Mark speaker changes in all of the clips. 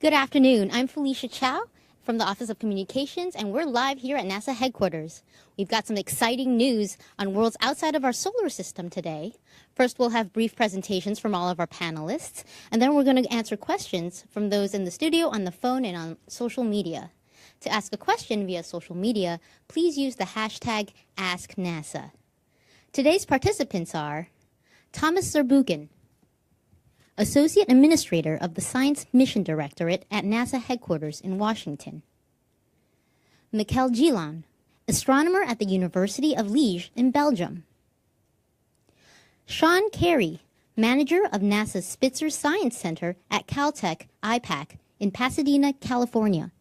Speaker 1: Good afternoon. I'm Felicia Chow from the Office of Communications, and we're live here at NASA headquarters. We've got some exciting news on worlds outside of our solar system today. First, we'll have brief presentations from all of our panelists, and then we're going to answer questions from those in the studio, on the phone, and on social media. To ask a question via social media, please use the hashtag AskNASA. Today's participants are Thomas Zurbuchen, Associate Administrator of the Science Mission Directorate at NASA headquarters in Washington. Michiel Gillon, astronomer at the University of Liège in Belgium. Sean Carey, manager of NASA's Spitzer Science Center at Caltech IPAC in Pasadena, California.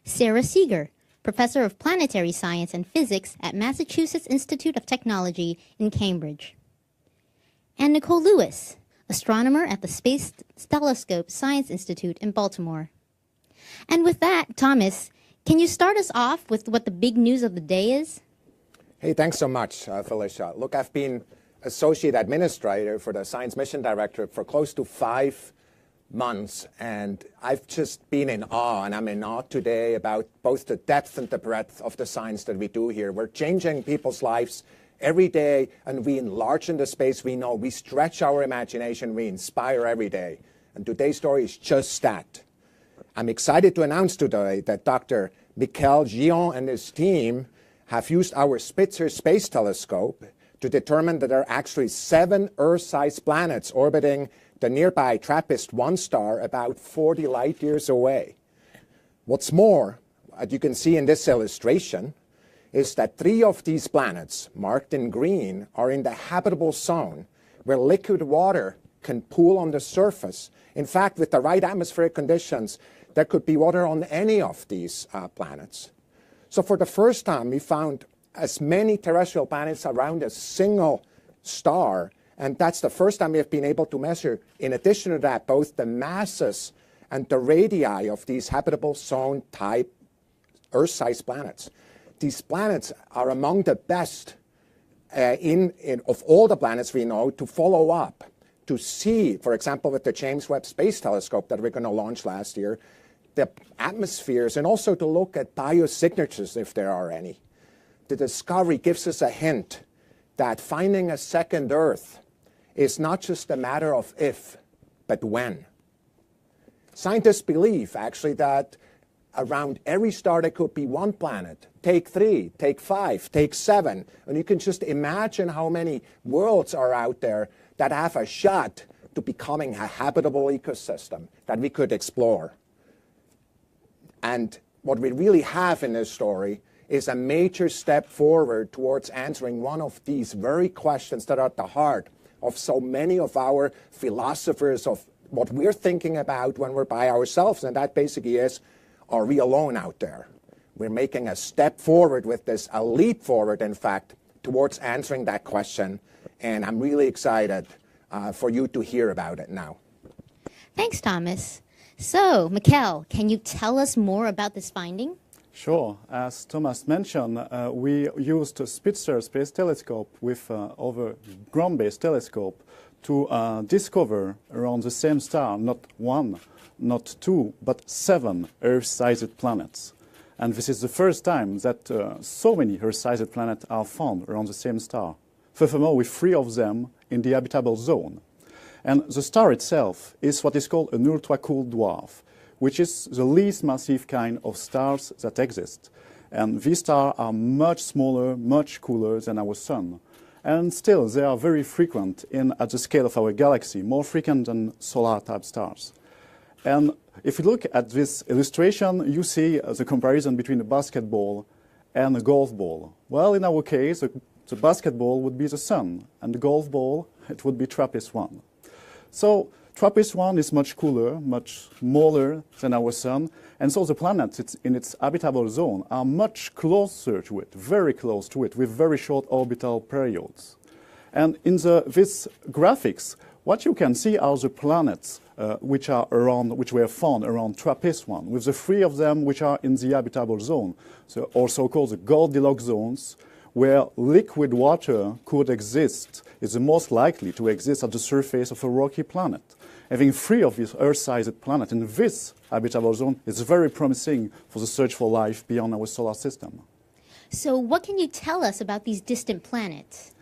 Speaker 1: Sarah Seeger, professor of planetary science and physics at Massachusetts Institute of Technology in Cambridge. And Nicole Lewis, astronomer at the Space Telescope Science Institute in Baltimore. And with that, Thomas, can you start us off with what the big news of the day is?
Speaker 2: Hey, thanks so much, Felicia. Look, I've been Associate Administrator for the Science Mission Directorate for close to 5 months, and I've just been in awe, and I'm in awe today about both the depth and the breadth of the science that we do here. We're changing people's lives every day, and we enlarge in the space we know. We stretch our imagination. We inspire every day. And today's story is just that. I'm excited to announce today that Dr. Michiel Gillon and his team have used our Spitzer Space Telescope to determine that there are actually 7 Earth-sized planets orbiting the nearby TRAPPIST-1 star about 40 light years away. What's more, as you can see in this illustration, is that 3 of these planets, marked in green, are in the habitable zone where liquid water can pool on the surface. In fact, with the right atmospheric conditions, there could be water on any of these planets. So for the first time, we found as many terrestrial planets around a single star, and that's the first time we have been able to measure, in addition to that, both the masses and the radii of these habitable zone type Earth-sized planets. These planets are among the best of all the planets we know to follow up, to see, for example, with the James Webb Space Telescope that we're going to launch last year, the atmospheres, and also to look at biosignatures if there are any. The discovery gives us a hint that finding a second Earth is not just a matter of if, but when. Scientists believe, actually, that around every star there could be 1 planet. Take 3, take 5, take 7. And you can just imagine how many worlds are out there that have a shot to becoming a habitable ecosystem that we could explore. And what we really have in this story is a major step forward towards answering one of these very questions that are at the heart of so many of our philosophers, of what we're thinking about when we're by ourselves. And that basically is, are we alone out there? We're making a step forward with this, a leap forward, in fact, towards answering that question. And I'm really excited for you to hear about it now.
Speaker 1: Thanks, Thomas. So, Michiel, can you tell us more about this finding?
Speaker 3: Sure. As Thomas mentioned, we used a Spitzer Space Telescope with over ground-based telescope to discover around the same star, not 1, not 2, but 7 Earth-sized planets. And this is the first time that so many Earth-sized planets are found around the same star. Furthermore, with 3 of them in the habitable zone. And the star itself is what is called an ultra-cool dwarf, which is the least massive kind of stars that exist. And these stars are much smaller, much cooler than our Sun. And still, they are very frequent at the scale of our galaxy, more frequent than solar-type stars. And if you look at this illustration, you see the comparison between a basketball and a golf ball. Well, in our case, the basketball would be the Sun, and the golf ball, it would be TRAPPIST-1. So TRAPPIST-1 is much cooler, much smaller than our Sun, and so the planets in its habitable zone are much closer to it, very close to it, with very short orbital periods. And in this graphics, what you can see are the planets which were found around TRAPPIST-1, with the 3 of them which are in the habitable zone, so also called the Goldilocks zones, where liquid water could exist, is the most likely to exist at the surface of a rocky planet. having 3 of these Earth-sized planets in this habitable zone is very promising for the search for life beyond our solar system.
Speaker 1: So what can you tell us about these distant planets?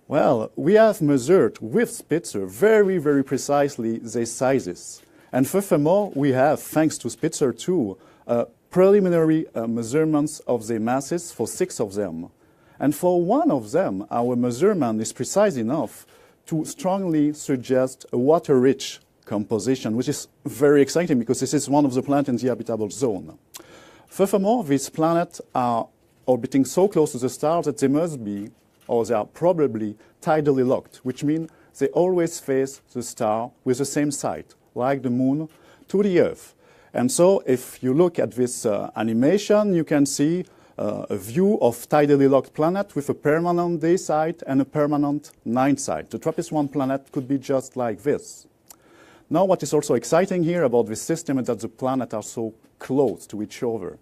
Speaker 3: Well, we have measured with Spitzer very, very precisely their sizes. And furthermore, we have, thanks to Spitzer 2, preliminary measurements of their masses for 6 of them. And for one of them, our measurement is precise enough to strongly suggest a water-rich composition, which is very exciting because this is one of the planets in the habitable zone. Furthermore, these planets are orbiting so close to the stars that they must be, or they are probably, tidally locked, which means they always face the star with the same side, like the moon, to the Earth. And so if you look at this animation, you can see a view of tidally locked planet with a permanent day side and a permanent night side. The TRAPPIST-1 planet could be just like this. Now what is also exciting here about this system is that the planets are so close to each other.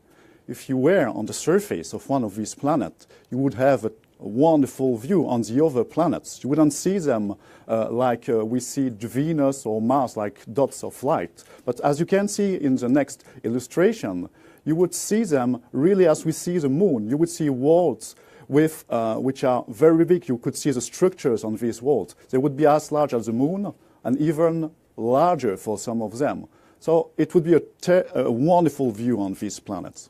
Speaker 3: If you were on the surface of one of these planets, you would have a wonderful view on the other planets. You wouldn't see them like we see Venus or Mars, like dots of light. But as you can see in the next illustration, you would see them really as we see the moon. You would see worlds with, which are very big. You could see the structures on these worlds. They would be as large as the moon and even larger for some of them. So it would be a wonderful view on these planets.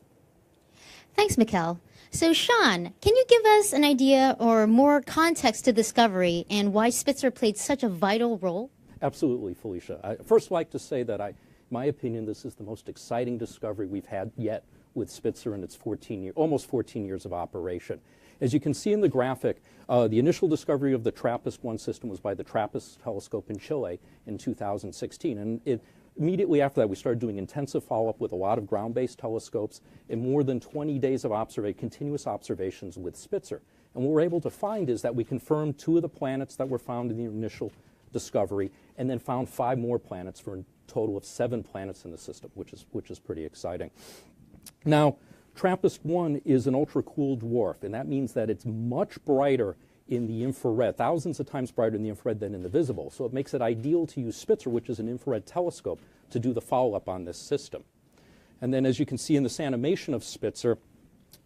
Speaker 1: Thanks, Mikel. So, Sean, can you give us an idea or more context to Discovery and why Spitzer played such a vital role?
Speaker 4: Absolutely, Felicia. I first like to say that, in my opinion, this is the most exciting discovery we've had yet with Spitzer in its almost 14 years of operation. As you can see in the graphic, the initial discovery of the TRAPPIST-1 system was by the TRAPPIST telescope in Chile in 2016. And immediately after that, we started doing intensive follow-up with a lot of ground-based telescopes and more than 20 days of continuous observations with Spitzer. And what we're able to find is that we confirmed 2 of the planets that were found in the initial discovery and then found 5 more planets for a total of 7 planets in the system, which is pretty exciting. Now, TRAPPIST-1 is an ultra-cooled dwarf, and that means that it's much brighter in the infrared, thousands of times brighter in the infrared than in the visible. So it makes it ideal to use Spitzer, which is an infrared telescope, to do the follow-up on this system. And then as you can see in this animation of Spitzer,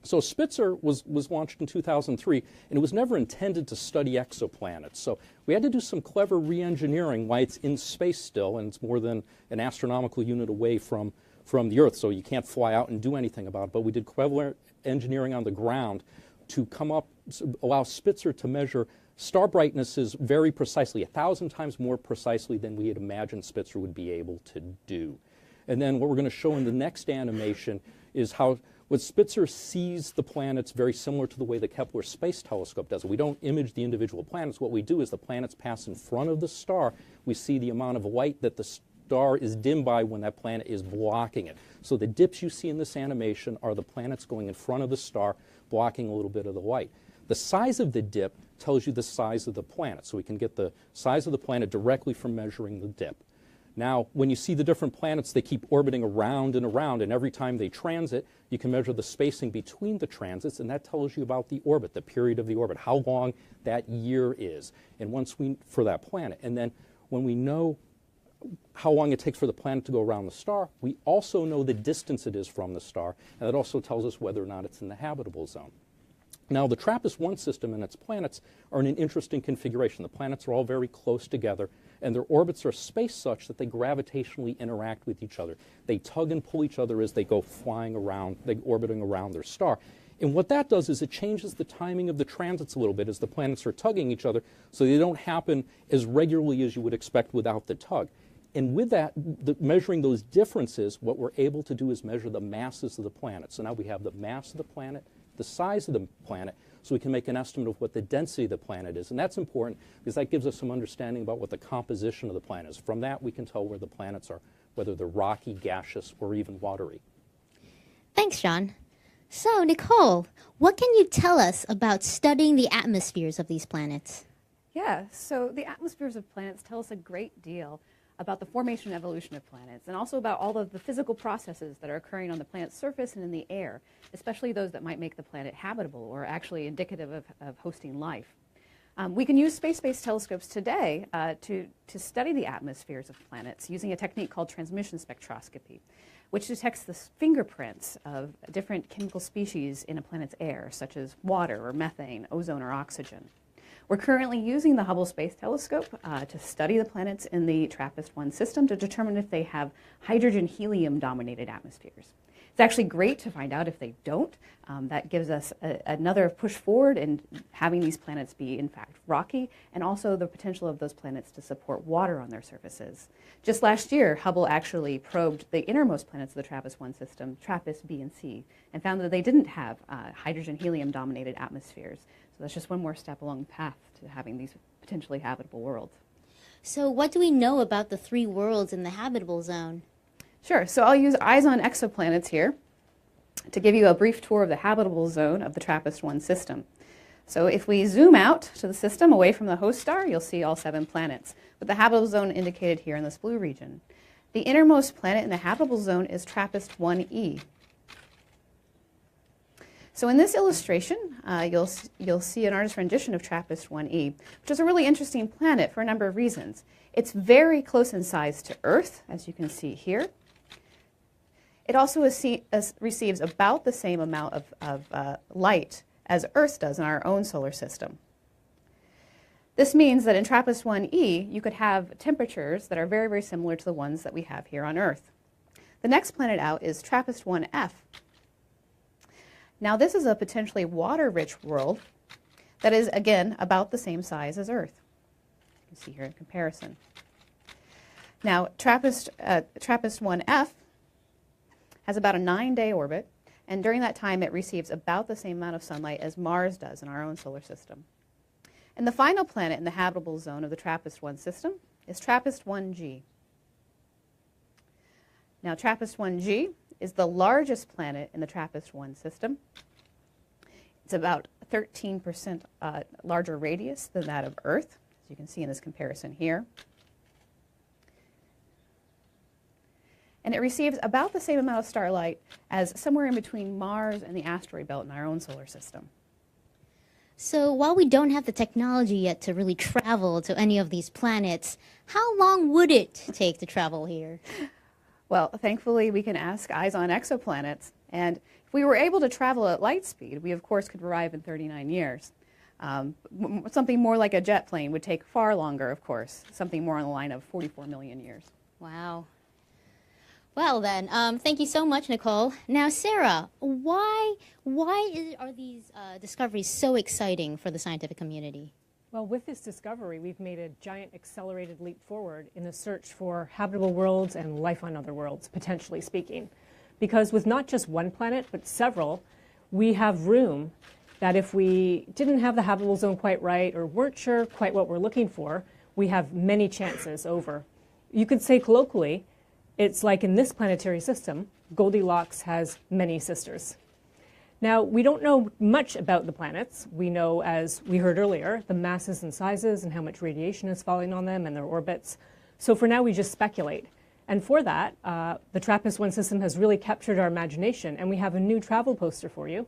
Speaker 4: so Spitzer was launched in 2003, and it was never intended to study exoplanets. So we had to do some clever re-engineering why it's in space still, and it's more than an astronomical unit away from the Earth, so you can't fly out and do anything about it. But we did clever engineering on the ground to allow Spitzer to measure star brightnesses very precisely, 1,000 times more precisely than we had imagined Spitzer would be able to do. And then what we're going to show in the next animation is how what Spitzer sees the planets very similar to the way the Kepler Space Telescope does. We don't image the individual planets. What we do is the planets pass in front of the star. We see the amount of light that the star is dimmed by when that planet is blocking it. So the dips you see in this animation are the planets going in front of the star, blocking a little bit of the light. The size of the dip tells you the size of the planet. So we can get the size of the planet directly from measuring the dip. Now, when you see the different planets, they keep orbiting around, and every time they transit, you can measure the spacing between the transits, and that tells you about the orbit, the period of the orbit, how long that year is, for that planet. And then when we know how long it takes for the planet to go around the star, we also know the distance it is from the star, and that also tells us whether or not it's in the habitable zone. Now, the TRAPPIST-1 system and its planets are in an interesting configuration. The planets are all very close together, and their orbits are spaced such that they gravitationally interact with each other. They tug and pull each other as they go flying around, orbiting around their star. And what that does is it changes the timing of the transits a little bit as the planets are tugging each other, so they don't happen as regularly as you would expect without the tug. And with that, measuring those differences, what we're able to do is measure the masses of the planet. So now we have the mass of the planet, the size of the planet, so we can make an estimate of what the density of the planet is. And that's important because that gives us some understanding about what the composition of the planet is. From that, we can tell where the planets are, whether they're rocky, gaseous, or even watery.
Speaker 1: Thanks, Sean. So, Nicole, what can you tell us about studying the atmospheres of these planets?
Speaker 5: Yeah, so the atmospheres of planets tell us a great deal about the formation and evolution of planets, and also about all of the physical processes that are occurring on the planet's surface and in the air, especially those that might make the planet habitable or actually indicative of hosting life. We can use space-based telescopes today to study the atmospheres of planets using a technique called transmission spectroscopy, which detects the fingerprints of different chemical species in a planet's air, such as water or methane, ozone or oxygen. We're currently using the Hubble Space Telescope to study the planets in the TRAPPIST-1 system to determine if they have hydrogen-helium-dominated atmospheres. It's actually great to find out if they don't. That gives us another push forward in having these planets be, in fact, rocky, and also the potential of those planets to support water on their surfaces. Just last year, Hubble actually probed the innermost planets of the TRAPPIST-1 system, TRAPPIST B and C, and found that they didn't have hydrogen-helium-dominated atmospheres. So that's just one more step along the path to having these potentially habitable worlds.
Speaker 1: So what do we know about the 3 worlds in the habitable zone?
Speaker 5: Sure. So I'll use Eyes on Exoplanets here to give you a brief tour of the habitable zone of the TRAPPIST-1 system. So if we zoom out to the system away from the host star, you'll see all 7 planets, with the habitable zone indicated here in this blue region. The innermost planet in the habitable zone is TRAPPIST-1e. So in this illustration, you'll see an artist's rendition of TRAPPIST-1e, which is a really interesting planet for a number of reasons. It's very close in size to Earth, as you can see here. It also receives about the same amount of light as Earth does in our own solar system. This means that in TRAPPIST-1e, you could have temperatures that are very, very similar to the ones that we have here on Earth. The next planet out is TRAPPIST-1f. Now, this is a potentially water-rich world that is, again, about the same size as Earth. You can see here in comparison. Now, TRAPPIST-1f has about a 9-day orbit, and during that time it receives about the same amount of sunlight as Mars does in our own solar system. And the final planet in the habitable zone of the TRAPPIST-1 system is TRAPPIST-1g. Now, TRAPPIST-1g is the largest planet in the TRAPPIST-1 system. It's about 13% larger radius than that of Earth, as you can see in this comparison here. And it receives about the same amount of starlight as somewhere in between Mars and the asteroid belt in our own solar system.
Speaker 1: So while we don't have the technology yet to really travel to any of these planets, how long would it take to travel here?
Speaker 5: Well, thankfully, we can ask Eyes on Exoplanets. And if we were able to travel at light speed, we, of course, could arrive in 39 years. Something more like a jet plane would take far longer, of course, something more on the line of 44 million years.
Speaker 1: Wow. Well then, thank you so much, Nicole. Now, Sarah, why are these discoveries so exciting for the scientific community?
Speaker 6: Well, with this discovery, we've made a giant accelerated leap forward in the search for habitable worlds and life on other worlds, potentially speaking. Because with not just one planet, but several, we have room that if we didn't have the habitable zone quite right or weren't sure quite what we're looking for, we have many chances over. You could say colloquially, it's like in this planetary system, Goldilocks has many sisters. Now, we don't know much about the planets. We know, as we heard earlier, the masses and sizes and how much radiation is falling on them and their orbits. So for now, we just speculate. And for that, the TRAPPIST-1 system has really captured our imagination, and we have a new travel poster for you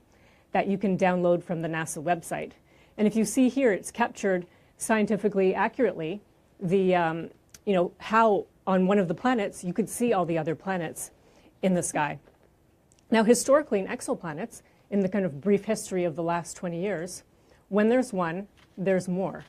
Speaker 6: that you can download from the NASA website. And if you see here, it's captured scientifically accurately the, how on one of the planets you could see all the other planets in the sky. Now, historically in exoplanets, in the kind of brief history of the last 20 years, when there's one, there's more.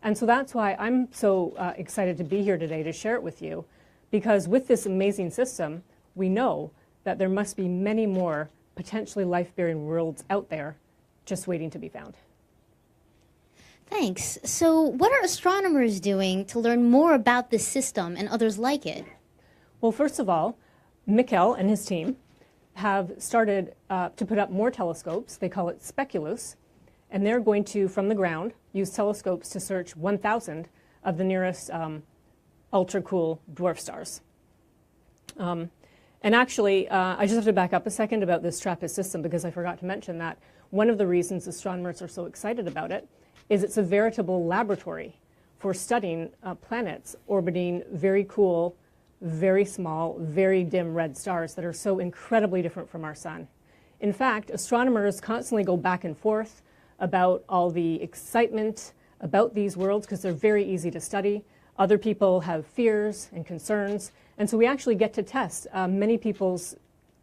Speaker 6: And so that's why I'm so excited to be here today to share it with you, because with this amazing system, we know that there must be many more potentially life-bearing worlds out there just waiting to be found.
Speaker 1: Thanks. So what are astronomers doing to learn more about this system and others like it?
Speaker 6: Well, first of all, Mikkel and his team have started to put up more telescopes. They call it Speculoos, and they're going to, from the ground, use telescopes to search 1,000 of the nearest ultra-cool dwarf stars. And actually, I just have to back up a second about this TRAPPIST system, because I forgot to mention that one of the reasons astronomers are so excited about it is it's a veritable laboratory for studying planets orbiting very cool, very small, very dim red stars that are so incredibly different from our sun. In fact, astronomers constantly go back and forth about all the excitement about these worlds because they're very easy to study. Other people have fears and concerns. And so we actually get to test many people's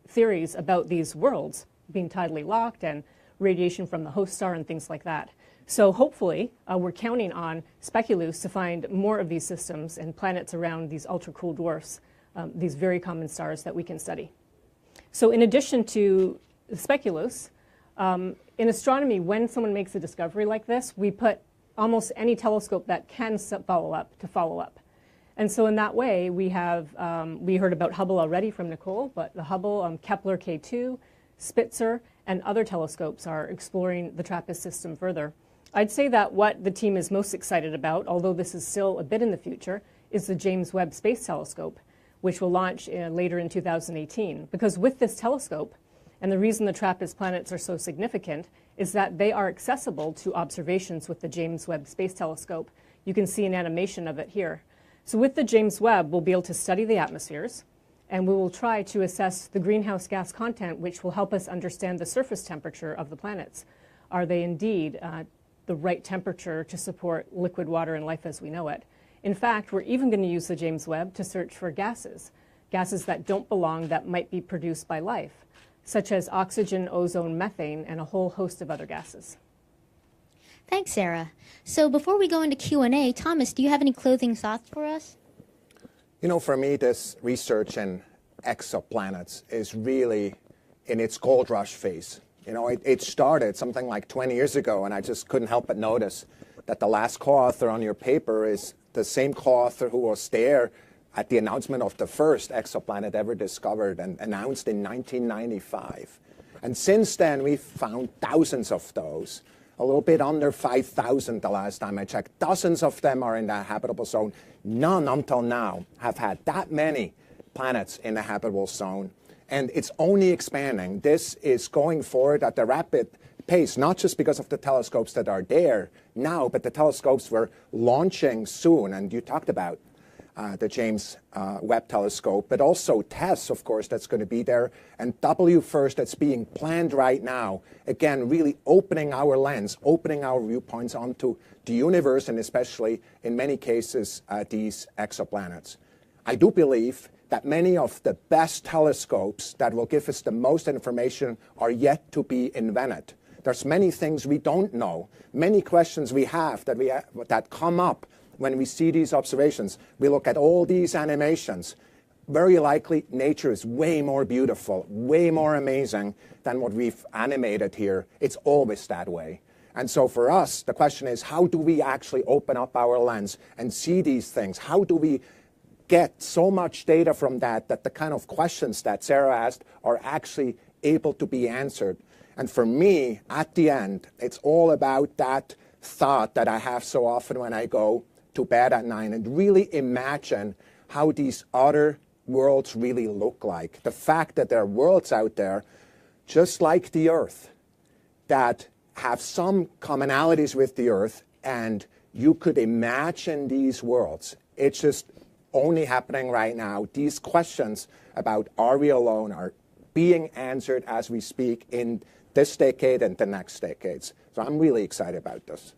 Speaker 6: theories about these worlds being tidally locked and radiation from the host star and things like that. So hopefully, we're counting on Speculoos to find more of these systems and planets around these ultra-cool dwarfs, these very common stars that we can study. So in addition to Speculoos, in astronomy, when someone makes a discovery like this, we put almost any telescope that can follow up to follow up. And so in that way, we have, we heard about Hubble already from Nicole, but the Hubble, Kepler K2, Spitzer, and other telescopes are exploring the TRAPPIST system further. I'd say that what the team is most excited about, although this is still a bit in the future, is the James Webb Space Telescope, which will launch later in 2018. Because with this telescope, and the reason the TRAPPIST planets are so significant, is that they are accessible to observations with the James Webb Space Telescope. You can see an animation of it here. So with the James Webb, we'll be able to study the atmospheres, and we will try to assess the greenhouse gas content, which will help us understand the surface temperature of the planets. Are they indeed the right temperature to support liquid water and life as we know it? In fact, we're even going to use the James Webb to search for gases that don't belong that might be produced by life, such as oxygen, ozone, methane, and a whole host of other gases.
Speaker 1: Thanks, Sarah. So before we go into Q&A, Thomas, do you have any closing thoughts for us?
Speaker 2: You know, for me, this research in exoplanets is really in its gold rush phase. You know, it started something like 20 years ago, and I just couldn't help but notice that the last co-author on your paper is the same co-author who was there at the announcement of the first exoplanet ever discovered and announced in 1995. And since then, we've found thousands of those. A little bit under 5,000 the last time I checked. Dozens of them are in the habitable zone. None until now have had that many planets in the habitable zone. And it's only expanding. This is going forward at a rapid pace, not just because of the telescopes that are there now, but the telescopes we're launching soon. And you talked about the James Webb Telescope, but also TESS, of course, that's going to be there, and WFIRST that's being planned right now. Again, really opening our lens, opening our viewpoints onto the universe, and especially, in many cases, these exoplanets. I do believe that many of the best telescopes that will give us the most information are yet to be invented. There's many things we don't know, many questions we have that come up when we see these observations. We look at all these animations. Very likely, nature is way more beautiful, way more amazing than what we've animated here. It's always that way. And so for us, the question is, how do we actually open up our lens and see these things? How do we get so much data from that the kind of questions that Sarah asked are actually able to be answered? And for me, at the end, it's all about that thought that I have so often when I go to bed at night and really imagine how these other worlds really look like. The fact that there are worlds out there, just like the Earth, that have some commonalities with the Earth, and you could imagine these worlds. It's just only happening right now. These questions about are we alone are being answered as we speak in this decade and the next decades. So I'm really excited about this.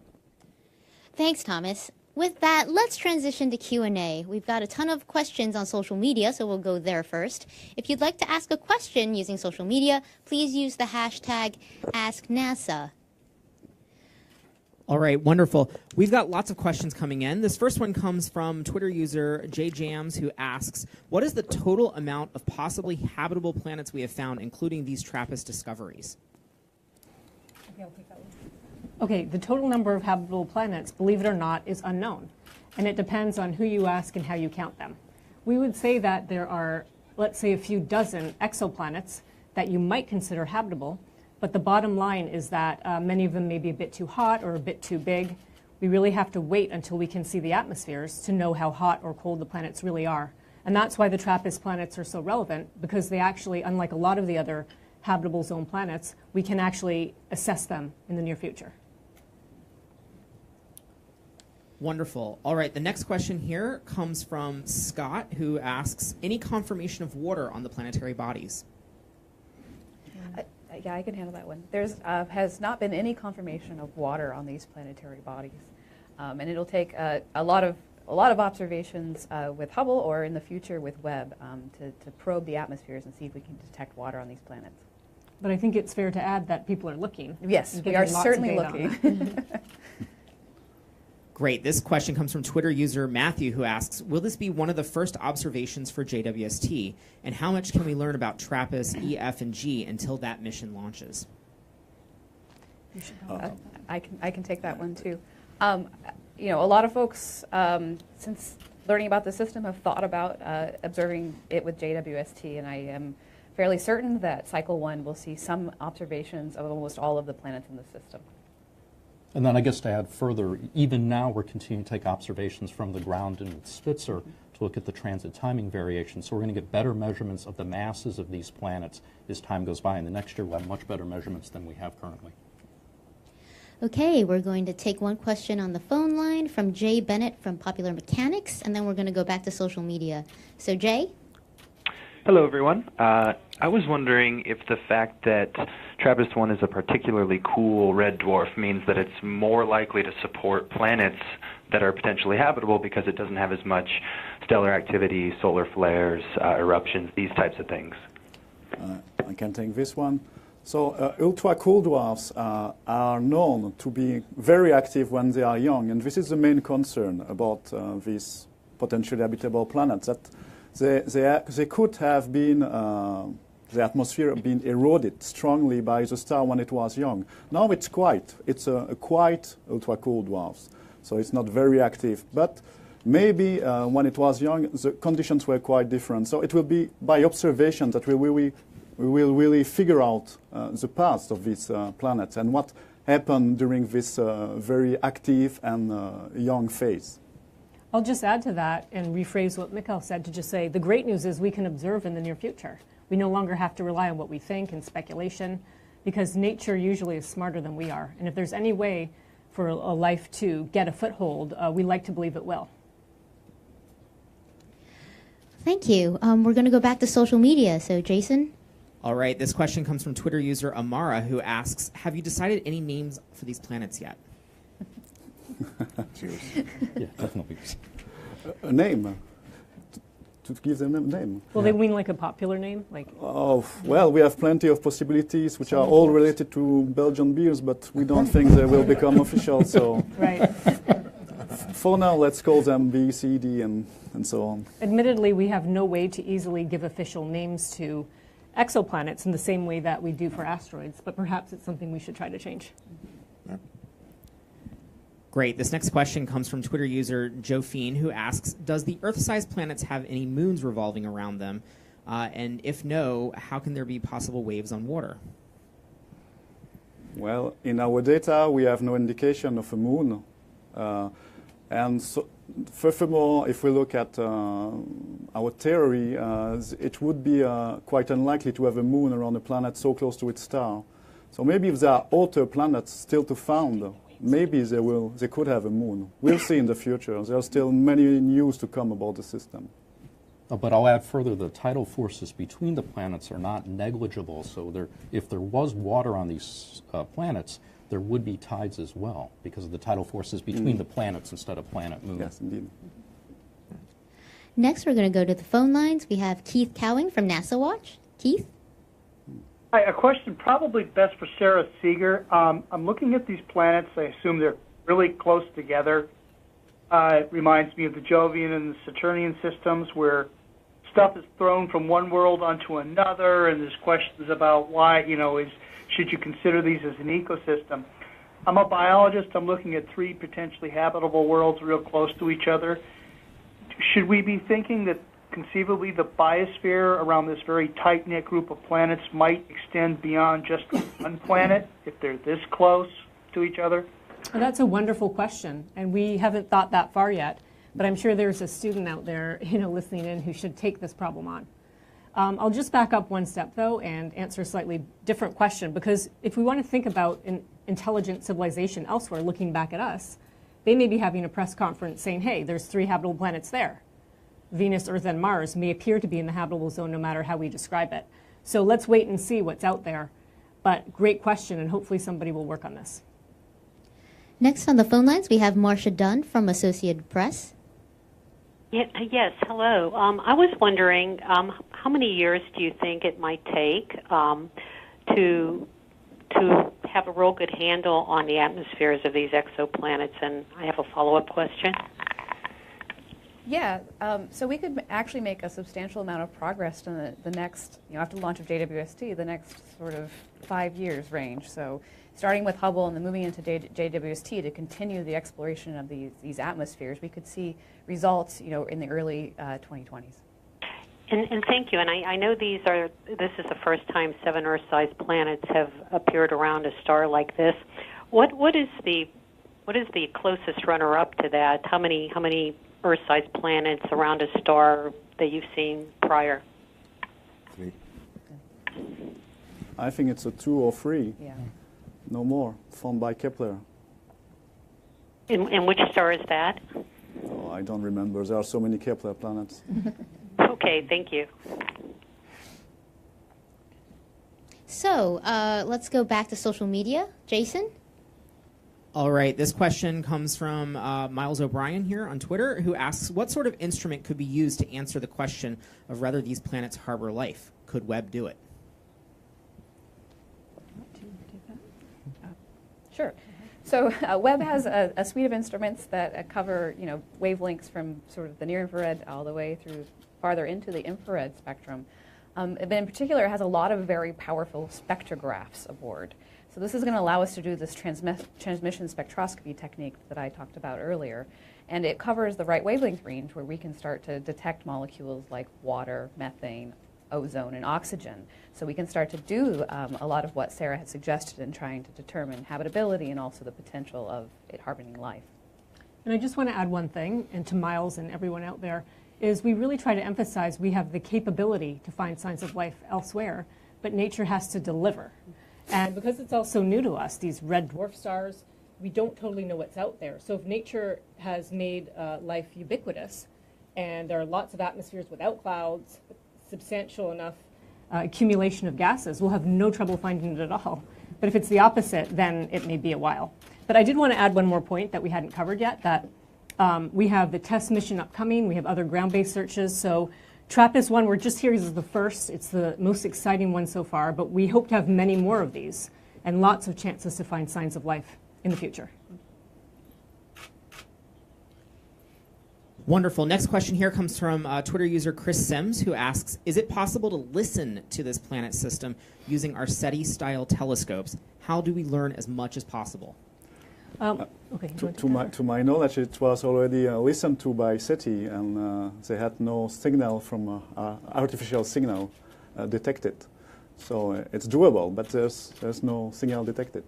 Speaker 1: Thanks, Thomas. With that, let's transition to Q&A. We've got a ton of questions on social media, so we'll go there first. If you'd like to ask a question using social media, please use the hashtag AskNASA.
Speaker 7: All right, wonderful. We've got lots of questions coming in. This first one comes from Twitter user JJams, who asks, what is the total amount of possibly habitable planets we have found, including these TRAPPIST discoveries?
Speaker 6: Okay, I'll take that one. Okay, the total number of habitable planets, believe it or not, is unknown. And it depends on who you ask and how you count them. We would say that there are, let's say, a few dozen exoplanets that you might consider habitable. But the bottom line is that many of them may be a bit too hot or a bit too big. We really have to wait until we can see the atmospheres to know how hot or cold the planets really are. And that's why the TRAPPIST planets are so relevant, because they actually, unlike a lot of the other habitable zone planets, we can actually assess them in the near future.
Speaker 7: Wonderful. All right, the next question here comes from Scott, who asks, any confirmation of water on the planetary bodies?
Speaker 5: Yeah, I can handle that one. There's has not been any confirmation of water on these planetary bodies. And it'll take a lot of observations with Hubble or in the future with Webb to probe the atmospheres and see if we can detect water on these planets.
Speaker 6: But I think it's fair to add that people are looking.
Speaker 5: Yes,
Speaker 6: and
Speaker 5: we
Speaker 6: getting
Speaker 5: are
Speaker 6: lots of
Speaker 5: certainly
Speaker 6: data on
Speaker 5: looking.
Speaker 6: it.
Speaker 7: Great. This question comes from Twitter user Matthew, who asks, will this be one of the first observations for JWST? And how much can we learn about TRAPPIST, E, F, and G until that mission launches?
Speaker 5: I can take that one too. You know, a lot of folks, since learning about the system, have thought about observing it with JWST, and I am fairly certain that Cycle 1 will see some observations of almost all of the planets in the system.
Speaker 4: And then I guess to add further, even now we're continuing to take observations from the ground and with Spitzer to look at the transit timing variations. So we're going to get better measurements of the masses of these planets as time goes by. And the next year we'll have much better measurements than we have currently.
Speaker 1: Okay, we're going to take one question on the phone line from Jay Bennett from Popular Mechanics, and then we're going to go back to social media. So, Jay?
Speaker 8: Hello, everyone. I was wondering if the fact that TRAPPIST-1 is a particularly cool red dwarf means that it's more likely to support planets that are potentially habitable because it doesn't have as much stellar activity, solar flares, eruptions, these types of things.
Speaker 3: I can take this one. So ultra-cool dwarfs are known to be very active when they are young, and this is the main concern about these potentially habitable planets, that they could have been, the atmosphere been eroded strongly by the star when it was young. Now it's quiet. It's a quiet ultra-cool dwarf, so it's not very active. But maybe when it was young, the conditions were quite different. So it will be by observation that we will really figure out the past of these planets and what happened during this very active and young phase.
Speaker 6: I'll just add to that and rephrase what Mikhail said to just say the great news is we can observe in the near future. We no longer have to rely on what we think and speculation, because nature usually is smarter than we are. And if there's any way for a life to get a foothold, we like to believe it will.
Speaker 1: Thank you. We're going to go back to social media. So, Jason?
Speaker 7: All right, this question comes from Twitter user Amara, who asks, have you decided any names for these planets yet?
Speaker 4: Yeah, definitely.
Speaker 3: A name. To give them a name.
Speaker 6: Well, they mean like a popular name? Like.
Speaker 3: Oh, well, we have plenty of possibilities, which are all related to Belgian beers, but we don't think they will become official. So,
Speaker 6: right.
Speaker 3: For now, let's call them B, C, D, and so on.
Speaker 6: Admittedly, we have no way to easily give official names to exoplanets in the same way that we do for asteroids, but perhaps it's something we should try to change.
Speaker 7: Great. This next question comes from Twitter user Joe Fiend, who asks, does the Earth-sized planets have any moons revolving around them? And if no, how can there be possible waves on water?
Speaker 3: Well, in our data, we have no indication of a moon. And so, furthermore, if we look at our theory, it would be quite unlikely to have a moon around a planet so close to its star. So maybe if there are outer planets still to found, maybe they could have a moon. We'll see in the future. There are still many news to come about the system.
Speaker 4: But I'll add further, the tidal forces between the planets are not negligible. So if there was water on these planets, there would be tides as well because of the tidal forces between the planets instead of planet-moon.
Speaker 3: Yes, indeed.
Speaker 1: Next, we're going to go to the phone lines. We have Keith Cowing from NASA Watch. Keith?
Speaker 9: Hi, a question probably best for Sarah Seeger. I'm looking at these planets. I assume they're really close together. It reminds me of the Jovian and the Saturnian systems where stuff is thrown from one world onto another, and there's questions about why, should you consider these as an ecosystem? I'm a biologist. I'm looking at 3 potentially habitable worlds real close to each other. Should we be thinking that conceivably the biosphere around this very tight-knit group of planets might extend beyond just one planet if they're this close to each other?
Speaker 6: Well, that's a wonderful question, and we haven't thought that far yet, but I'm sure there's a student out there listening in who should take this problem on. I'll just back up one step, though, and answer a slightly different question, because if we want to think about an intelligent civilization elsewhere looking back at us, they may be having a press conference saying, hey, there's 3 habitable planets there. Venus, Earth, and Mars may appear to be in the habitable zone no matter how we describe it. So let's wait and see what's out there. But great question, and hopefully somebody will work on this.
Speaker 1: Next on the phone lines, we have Marcia Dunn from Associated Press.
Speaker 10: Yes, hello. I was wondering, how many years do you think it might take to have a real good handle on the atmospheres of these exoplanets? And I have a follow-up question.
Speaker 5: Yeah, so we could actually make a substantial amount of progress in the next, after the launch of JWST, the next sort of 5 years range. So starting with Hubble and then moving into JWST to continue the exploration of these atmospheres, we could see results, in the early 2020s.
Speaker 10: And thank you. And I know this is the first time 7 Earth-sized planets have appeared around a star like this. What is the closest runner-up to that? How many Earth-sized planets around a star that you've seen prior?
Speaker 2: 3.
Speaker 3: I think it's a 2 or 3.
Speaker 5: Yeah.
Speaker 3: No more, found by Kepler.
Speaker 10: And which star is that?
Speaker 3: Oh, I don't remember. There are so many Kepler planets.
Speaker 10: Okay, thank you.
Speaker 1: So let's go back to social media. Jason?
Speaker 7: All right, this question comes from Miles O'Brien here on Twitter, who asks, what sort of instrument could be used to answer the question of whether these planets harbor life? Could Webb do it?
Speaker 5: Sure. So Webb has a suite of instruments that cover, wavelengths from sort of the near infrared all the way through farther into the infrared spectrum. But in particular, it has a lot of very powerful spectrographs aboard. So this is going to allow us to do this transmission spectroscopy technique that I talked about earlier. And it covers the right wavelength range where we can start to detect molecules like water, methane, ozone, and oxygen. So we can start to do a lot of what Sarah had suggested in trying to determine habitability and also the potential of it harboring life.
Speaker 6: And I just want to add one thing, and to Miles and everyone out there, is we really try to emphasize we have the capability to find signs of life elsewhere, but nature has to deliver. And because it's all so new to us, these red dwarf stars, we don't totally know what's out there. So if nature has made life ubiquitous, and there are lots of atmospheres without clouds, substantial enough accumulation of gases, we'll have no trouble finding it at all. But if it's the opposite, then it may be a while. But I did want to add one more point that we hadn't covered yet, that we have the TESS mission upcoming. We have other ground-based searches. So TRAPPIST-1, we're just here because it's the first. It's the most exciting one so far, but we hope to have many more of these and lots of chances to find signs of life in the future.
Speaker 7: Wonderful. Next question here comes from Twitter user Chris Sims, who asks, is it possible to listen to this planet system using our SETI-style telescopes? How do we learn as much as possible?
Speaker 6: Okay.
Speaker 3: To my knowledge, it was already listened to by SETI, and they had no signal from artificial signal detected. So it's doable, but there's no signal detected.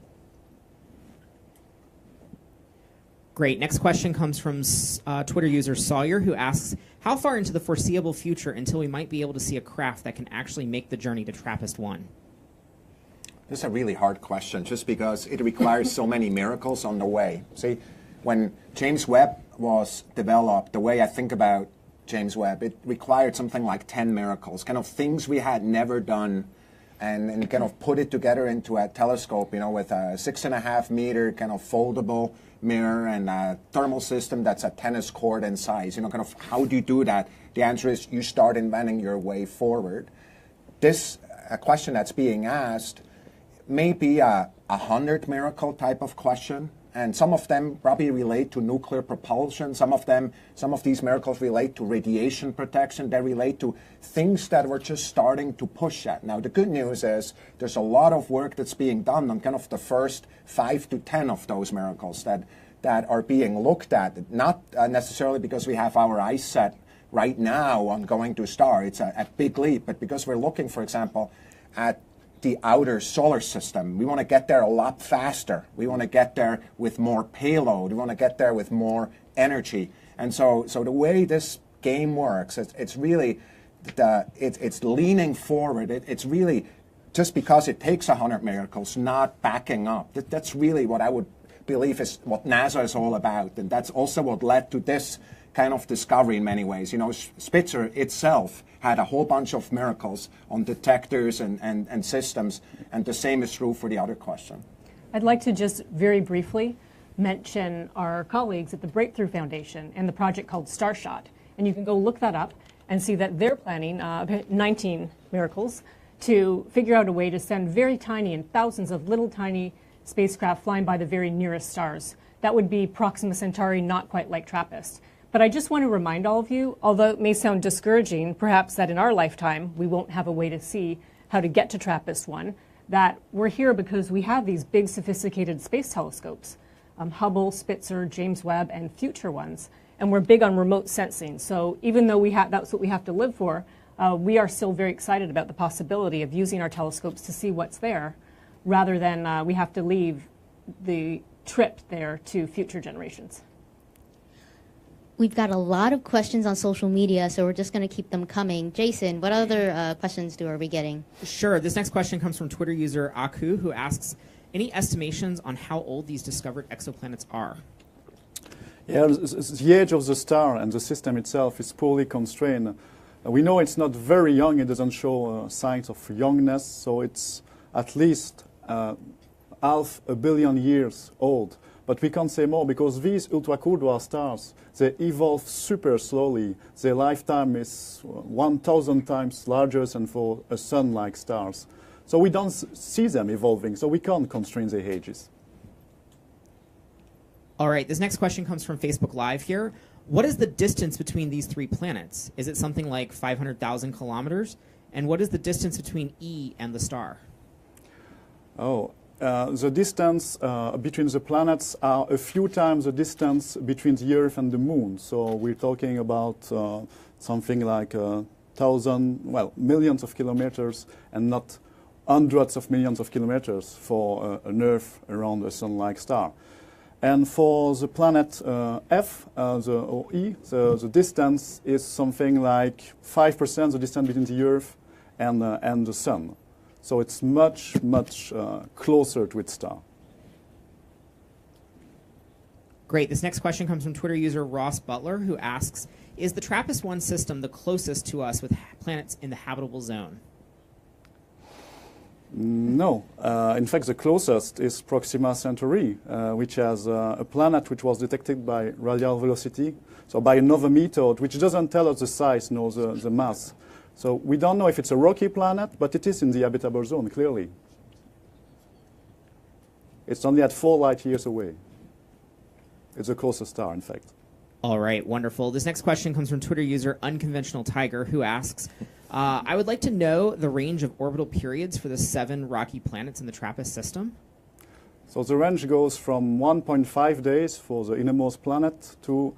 Speaker 7: Great. Next question comes from Twitter user Sawyer, who asks, how far into the foreseeable future until we might be able to see a craft that can actually make the journey to TRAPPIST-1?
Speaker 2: This is a really hard question, just because it requires so many miracles on the way. See, when James Webb was developed, the way I think about James Webb, it required something like 10 miracles, kind of things we had never done, and kind of put it together into a telescope, with a 6.5 meter kind of foldable mirror and a thermal system that's a tennis court in size. Kind of how do you do that? The answer is you start inventing your way forward. This a question that's being asked may be a 100 miracle type of question, and some of them probably relate to nuclear propulsion. Some of these miracles relate to radiation protection. They relate to things that we're just starting to push at. Now, the good news is there's a lot of work that's being done on kind of the first 5 to 10 of those miracles that are being looked at, not necessarily because we have our eyes set right now on going to a star. It's a big leap, but because we're looking, for example, at the outer solar system. We want to get there a lot faster. We want to get there with more payload. We want to get there with more energy. And so the way this game works, it's really, it's leaning forward. It's really, just because it takes 100 miracles, not backing up. That's really what I would believe is what NASA is all about. And that's also what led to this kind of discovery in many ways. Spitzer itself had a whole bunch of miracles on detectors and systems, and the same is true for the other question.
Speaker 6: I'd like to just very briefly mention our colleagues at the Breakthrough Foundation and the project called Starshot. And you can go look that up and see that they're planning 19 miracles to figure out a way to send very tiny and thousands of little tiny spacecraft flying by the very nearest stars. That would be Proxima Centauri, not quite like TRAPPIST. But I just want to remind all of you, although it may sound discouraging, perhaps that in our lifetime we won't have a way to see how to get to TRAPPIST-1, that we're here because we have these big sophisticated space telescopes, Hubble, Spitzer, James Webb, and future ones. And we're big on remote sensing. So even though that's what we have to live for, we are still very excited about the possibility of using our telescopes to see what's there, rather than we have to leave the trip there to future generations.
Speaker 1: We've got a lot of questions on social media, so we're just going to keep them coming. Jason, what other questions are we getting?
Speaker 7: Sure. This next question comes from Twitter user Aku, who asks, any estimations on how old these discovered exoplanets are?
Speaker 3: Yeah, the age of the star and the system itself is poorly constrained. We know it's not very young. It doesn't show signs of youngness, so it's at least 500 million years old. But we can't say more because these ultra-cool dwarf stars, they evolve super slowly. Their lifetime is 1,000 times larger than for a sun-like stars. So we don't see them evolving, so we can't constrain their ages.
Speaker 7: All right, this next question comes from Facebook Live here. What is the distance between these three planets? Is it something like 500,000 kilometers? And what is the distance between E and the star?
Speaker 3: The distance between the planets are a few times the distance between the Earth and the Moon. So we're talking about something like millions of kilometers and not hundreds of millions of kilometers for an Earth around a sun-like star. And for the planet F, the distance is something like 5% the distance between the Earth and the Sun. So it's much, much closer to its star.
Speaker 7: Great. This next question comes from Twitter user Ross Butler, who asks, is the TRAPPIST-1 system the closest to us with planets in the habitable zone?
Speaker 3: No. In fact, the closest is Proxima Centauri, which has a planet which was detected by radial velocity, so by another method, which doesn't tell us the size nor the mass. So we don't know if it's a rocky planet, but it is in the habitable zone, clearly. It's only at 4 light years away. It's the closest star, in fact.
Speaker 7: All right, wonderful. This next question comes from Twitter user Unconventional Tiger, who asks, I would like to know the range of orbital periods for the 7 rocky planets in the TRAPPIST system.
Speaker 3: So the range goes from 1.5 days for the innermost planet to,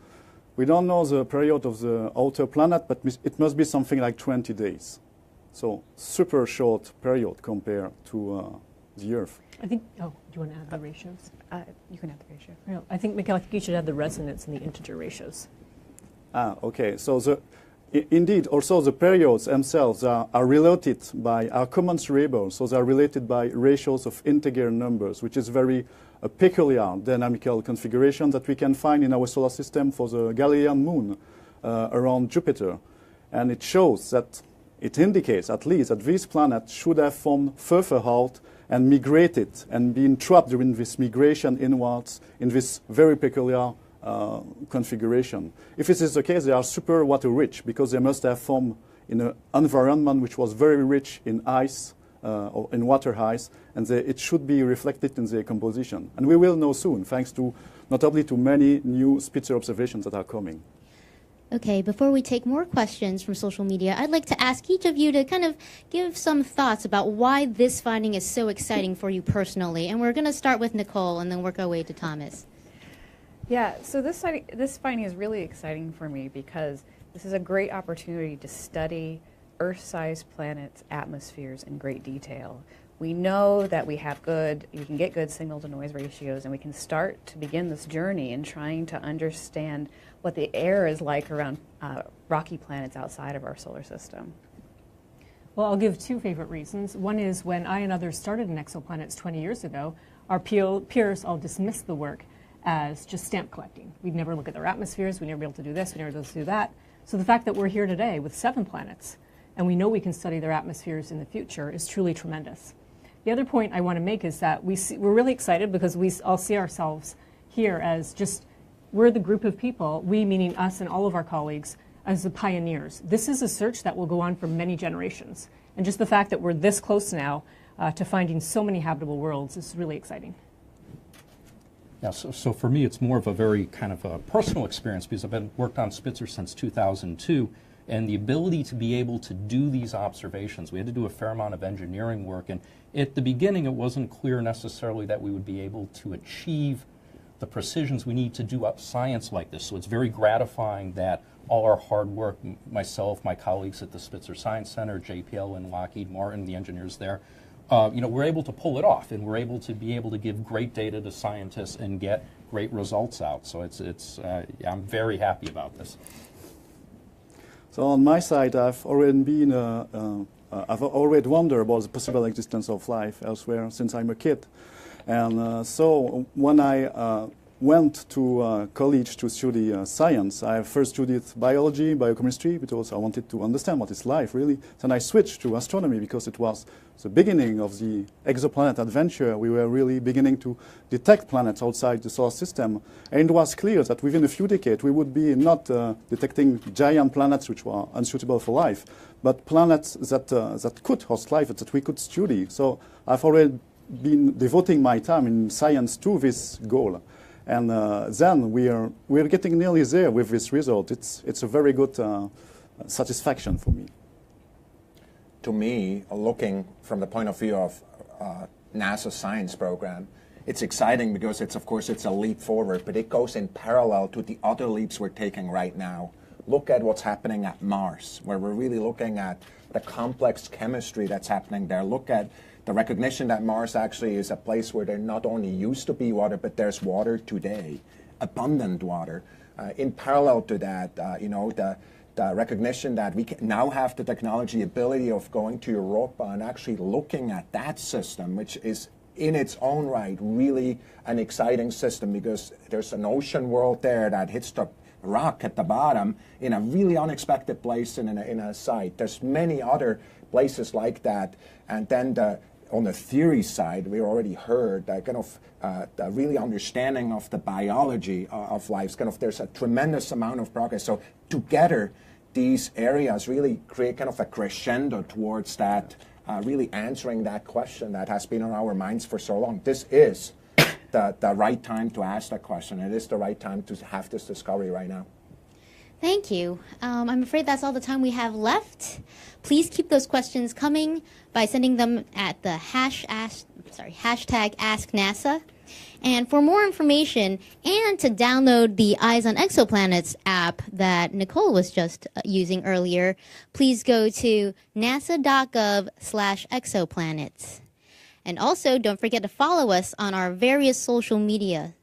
Speaker 3: we don't know the period of the outer planet, but it must be something like 20 days. So super short period compared to the Earth.
Speaker 6: I think, do you want to add the ratios?
Speaker 5: You can add the ratio.
Speaker 6: No, I think, Mikhail, you should add the resonance and the integer ratios.
Speaker 3: Okay. So indeed, also the periods themselves are related by our commensurable, so they are related by ratios of integer numbers, which is very peculiar dynamical configuration that we can find in our solar system for the Galilean moon around Jupiter. And it shows that, it indicates at least that these planets should have formed further out and migrated and been trapped during this migration inwards in this very peculiar configuration. If this is the case, they are super water rich because they must have formed in an environment which was very rich in ice or in water ice, and it should be reflected in their composition. And we will know soon, thanks to notably to many new Spitzer observations that are coming.
Speaker 1: Okay, before we take more questions from social media, I'd like to ask each of you to kind of give some thoughts about why this finding is so exciting for you personally. And we're going to start with Nicole and then work our way to Thomas.
Speaker 5: Yeah, so this finding is really exciting for me because this is a great opportunity to study Earth-sized planets' atmospheres in great detail. We know that we can get good signal-to-noise ratios, and we can start to begin this journey in trying to understand what the air is like around rocky planets outside of our solar system.
Speaker 6: Well, I'll give 2 favorite reasons. One is when I and others started in exoplanets 20 years ago, our peers all dismissed the work as just stamp collecting. We'd never look at their atmospheres, we'd never be able to do this, we'd never be able to do that. So the fact that we're here today with 7 planets, and we know we can study their atmospheres in the future, is truly tremendous. The other point I want to make is that we're really excited because we all see ourselves here as just, we're the group of people, we meaning us and all of our colleagues, as the pioneers. This is a search that will go on for many generations. And just the fact that we're this close now to finding so many habitable worlds is really exciting.
Speaker 4: Yeah, so for me, it's more of a very kind of a personal experience because I've worked on Spitzer since 2002, and the ability to be able to do these observations. We had to do a fair amount of engineering work, and at the beginning, it wasn't clear necessarily that we would be able to achieve the precisions we need to do science like this. So it's very gratifying that all our hard work, myself, my colleagues at the Spitzer Science Center, JPL and Lockheed Martin, the engineers there, we're able to pull it off, and we're able to give great data to scientists and get great results out. So I'm very happy about this.
Speaker 3: So on my side, I've already wondered about the possible existence of life elsewhere since I'm a kid. And so when I went to college to study science, I first studied biology, biochemistry, because I wanted to understand what is life, really. Then I switched to astronomy because it was the beginning of the exoplanet adventure. We were really beginning to detect planets outside the solar system. And it was clear that within a few decades, we would be not detecting giant planets which were unsuitable for life, but planets that could host life, that we could study. So I've already been devoting my time in science to this goal. And then we're getting nearly there with this result. It's a very good satisfaction for me.
Speaker 2: To me, looking from the point of view of NASA's science program, it's exciting because of course it's a leap forward, but it goes in parallel to the other leaps we're taking right now. Look at what's happening at Mars, where we're really looking at the complex chemistry that's happening there. Look at the recognition that Mars actually is a place where there not only used to be water, but there's water today, abundant water. In parallel to that, the recognition that we can now have the technology ability of going to Europa and actually looking at that system, which is in its own right really an exciting system because there's an ocean world there that hits the rock at the bottom in a really unexpected place in a site. There's many other places like that. And then on the theory side, we already heard that the really understanding of the biology of life. There's a tremendous amount of progress. So together, these areas really create kind of a crescendo towards that, really answering that question that has been on our minds for so long. This is the right time to ask that question. It is the right time to have this discovery right now.
Speaker 1: Thank you. I'm afraid that's all the time we have left. Please keep those questions coming by sending them at the hashtag AskNASA. And for more information and to download the Eyes on Exoplanets app that Nicole was just using earlier, please go to nasa.gov/exoplanets. And also, don't forget to follow us on our various social media